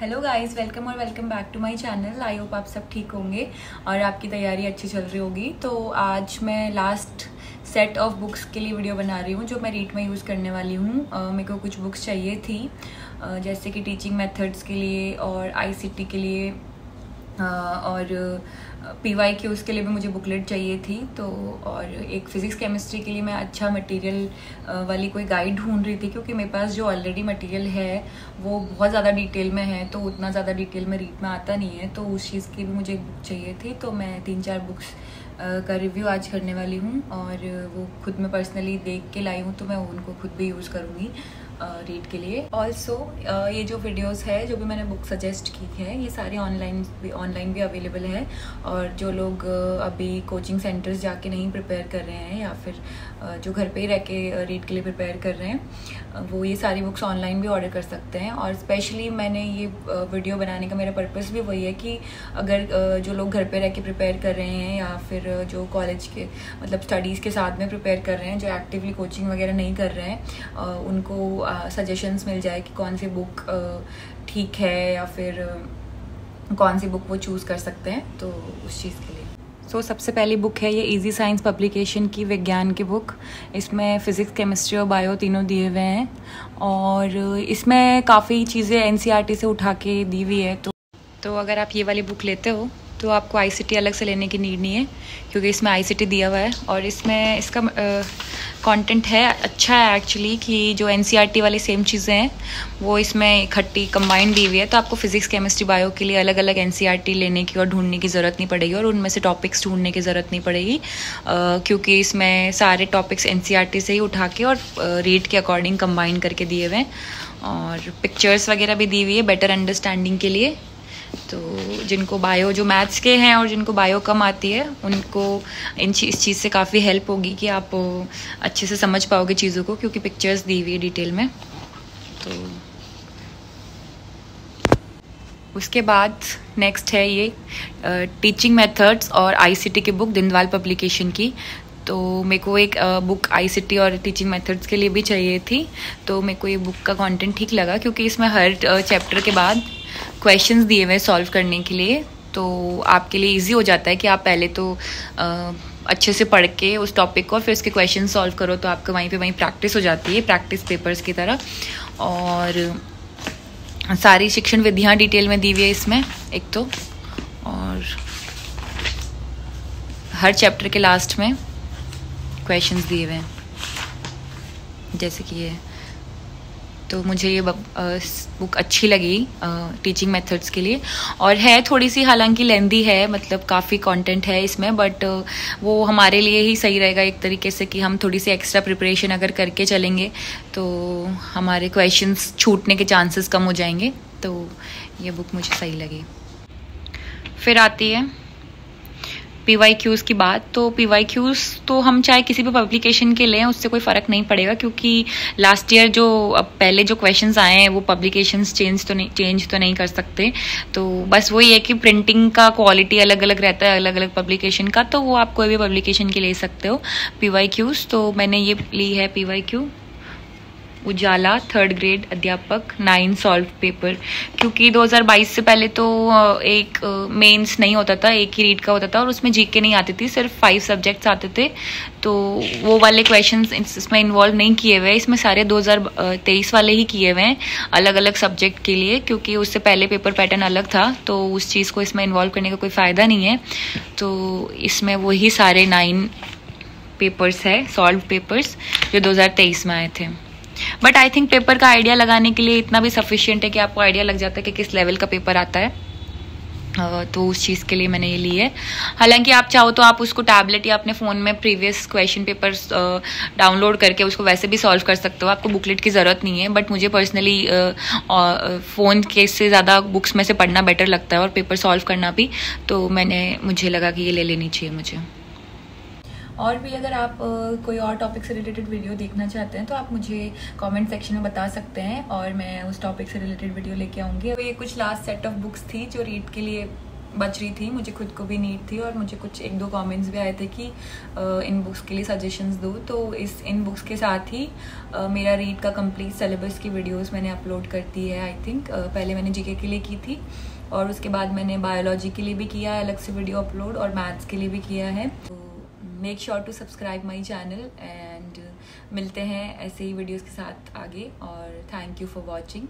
Hello guys, welcome back to my channel. I hope आप सब ठीक होंगे और आपकी तैयारी अच्छी चल रही होगी। तो आज मैं लास्ट सेट ऑफ बुक्स के लिए वीडियो बना रही हूँ जो मैं रीट में यूज़ करने वाली हूँ। मेरे को कुछ बुक्स चाहिए थी जैसे कि टीचिंग मेथड्स के लिए और आईसीटी के लिए और PYQs के लिए भी मुझे बुकलेट चाहिए थी। तो और एक फ़िज़िक्स केमिस्ट्री के लिए मैं अच्छा मटेरियल वाली कोई गाइड ढूंढ रही थी, क्योंकि मेरे पास जो ऑलरेडी मटेरियल है वो बहुत ज़्यादा डिटेल में है, तो उतना ज़्यादा डिटेल में रीट में आता नहीं है। तो उस चीज़ की भी मुझे एक बुक चाहिए थी। तो मैं 3-4 बुक्स का रिव्यू आज करने वाली हूँ और वो खुद मैं पर्सनली देख के लाई हूँ, तो मैं उनको खुद भी यूज़ करूँगी रीड के लिए। ऑल्सो ये जो वीडियोस है, जो भी मैंने बुक सजेस्ट की है, ये सारी ऑनलाइन भी अवेलेबल है। और जो लोग अभी कोचिंग सेंटर्स जाके नहीं प्रिपेयर कर रहे हैं या फिर जो घर पे ही रह के रीड के लिए प्रिपेयर कर रहे हैं, वो ये सारी बुक्स ऑनलाइन भी ऑर्डर कर सकते हैं। और स्पेशली मैंने ये वीडियो बनाने का मेरा पर्पस भी वही है कि अगर जो लोग घर पे रह के प्रिपेयर कर रहे हैं या फिर जो कॉलेज के मतलब स्टडीज़ के साथ में प्रिपेयर कर रहे हैं, जो एक्टिवली कोचिंग वगैरह नहीं कर रहे हैं, उनको सजेशंस मिल जाए कि कौन सी बुक ठीक है या फिर कौन सी बुक वो चूज़ कर सकते हैं, तो उस चीज़ के लिए। सबसे पहली बुक है ये इजी साइंस पब्लिकेशन की विज्ञान की बुक। इसमें फ़िज़िक्स, केमिस्ट्री और बायो तीनों दिए हुए हैं और इसमें काफ़ी चीज़ें NCERT से उठा के दी हुई है। तो अगर आप ये वाली बुक लेते हो तो आपको ICT अलग से लेने की नीड नहीं है, क्योंकि इसमें ICT दिया हुआ है। और इसमें इसका कंटेंट है अच्छा है एक्चुअली, कि जो NCERT वाली सेम चीज़ें हैं वो इसमें इकट्ठी कंबाइंड दी हुई है। तो आपको फिज़िक्स, केमिस्ट्री, बायो के लिए अलग अलग NCERT लेने की और ढूंढने की ज़रूरत नहीं पड़ेगी और उनमें से टॉपिक्स ढूंढने की ज़रूरत नहीं पड़ेगी, क्योंकि इसमें सारे टॉपिक्स NCERT से ही उठा के और रीड के अकॉर्डिंग कंबाइन करके दिए हुए हैं। और पिक्चर्स वगैरह भी दी हुई है बेटर अंडरस्टैंडिंग के लिए। तो जिनको बायो, जो मैथ्स के हैं और जिनको बायो कम आती है, उनको इस चीज़ से काफ़ी हेल्प होगी कि आप अच्छे से समझ पाओगे चीज़ों को, क्योंकि पिक्चर्स दी हुई है डिटेल में। तो उसके बाद नेक्स्ट है ये टीचिंग मेथड्स और ICT की बुक, दिनवाल पब्लिकेशन की। तो मेरे को एक बुक ICT और टीचिंग मेथड्स के लिए भी चाहिए थी। तो मेरे को ये बुक का कंटेंट ठीक लगा, क्योंकि इसमें हर चैप्टर के बाद क्वेश्चंस दिए हुए सॉल्व करने के लिए। तो आपके लिए इजी हो जाता है कि आप पहले तो अच्छे से पढ़ के उस टॉपिक को और फिर उसके क्वेश्चन सॉल्व करो, तो आपको वहीं प्रैक्टिस हो जाती है, प्रैक्टिस पेपर्स की तरह। और सारी शिक्षण विधियाँ डिटेल में दी हुई है इसमें एक तो, और हर चैप्टर के लास्ट में क्वेश्चंस दिए हुए हैं जैसे कि ये। तो मुझे ये बुक अच्छी लगी टीचिंग मेथड्स के लिए। और है थोड़ी सी, हालांकि लेंदी है, मतलब काफ़ी कंटेंट है इसमें, बट वो हमारे लिए ही सही रहेगा एक तरीके से कि हम थोड़ी सी एक्स्ट्रा प्रिपरेशन अगर करके चलेंगे तो हमारे क्वेश्चंस छूटने के चांसेस कम हो जाएंगे। तो ये बुक मुझे सही लगी। फिर आती है PYQs की बात। तो PYQs तो हम चाहे किसी भी पब्लिकेशन के लें, उससे कोई फ़र्क नहीं पड़ेगा, क्योंकि लास्ट ईयर जो अब पहले जो क्वेश्चंस आए हैं वो पब्लिकेशंस चेंज तो नहीं कर सकते। तो बस वही है कि प्रिंटिंग का क्वालिटी अलग अलग रहता है अलग अलग पब्लिकेशन का, तो वो आप कोई भी पब्लिकेशन के ले सकते हो PYQs। तो मैंने ये ली है PYQ उजाला 3rd ग्रेड अध्यापक 9 सॉल्व पेपर, क्योंकि 2022 से पहले तो एक मेंस नहीं होता था, एक ही रीड का होता था और उसमें GK नहीं आती थी, सिर्फ 5 सब्जेक्ट्स आते थे। तो वो वाले क्वेश्चंस इसमें इन्वॉल्व नहीं किए हुए, इसमें सारे 2023 वाले ही किए हुए हैं अलग अलग सब्जेक्ट के लिए, क्योंकि उससे पहले पेपर पैटर्न अलग था, तो उस चीज़ को इसमें इन्वॉल्व करने का कोई फ़ायदा नहीं है। तो इसमें वही सारे 9 पेपर्स है, सॉल्व पेपर्स, जो 2023 में आए थे। बट आई थिंक पेपर का आइडिया लगाने के लिए इतना भी सफिशिएंट है कि आपको आइडिया लग जाता है कि किस लेवल का पेपर आता है। तो उस चीज़ के लिए मैंने ये ली है। हालांकि आप चाहो तो आप उसको टैबलेट या अपने फ़ोन में प्रीवियस क्वेश्चन पेपर्स डाउनलोड करके उसको वैसे भी सॉल्व कर सकते हो, आपको बुकलेट की ज़रूरत नहीं है। बट मुझे पर्सनली फ़ोन के से ज़्यादा बुक्स में से पढ़ना बेटर लगता है और पेपर सॉल्व करना भी, तो मुझे लगा कि ये ले लेनी चाहिए मुझे। और भी अगर आप कोई और टॉपिक से रिलेटेड वीडियो देखना चाहते हैं तो आप मुझे कमेंट सेक्शन में बता सकते हैं और मैं उस टॉपिक से रिलेटेड वीडियो लेके आऊँगी। तो ये कुछ लास्ट सेट ऑफ बुक्स थी जो रीड के लिए बच रही थी, मुझे खुद को भी नीड थी और मुझे कुछ 1-2 कमेंट्स भी आए थे कि इन बुक्स के लिए सजेशंस दो। तो इन बुक्स के साथ ही मेरा रीड का कंप्लीट सिलेबस की वीडियोस मैंने अपलोड कर दी है। आई थिंक पहले मैंने जीके के लिए की थी और उसके बाद मैंने बायोलॉजी के लिए भी किया अलग से वीडियो अपलोड और मैथ्स के लिए भी किया है। तो make sure to subscribe my channel and मिलते हैं ऐसे ही वीडियोज़ के साथ आगे, और थैंक यू फॉर वॉचिंग।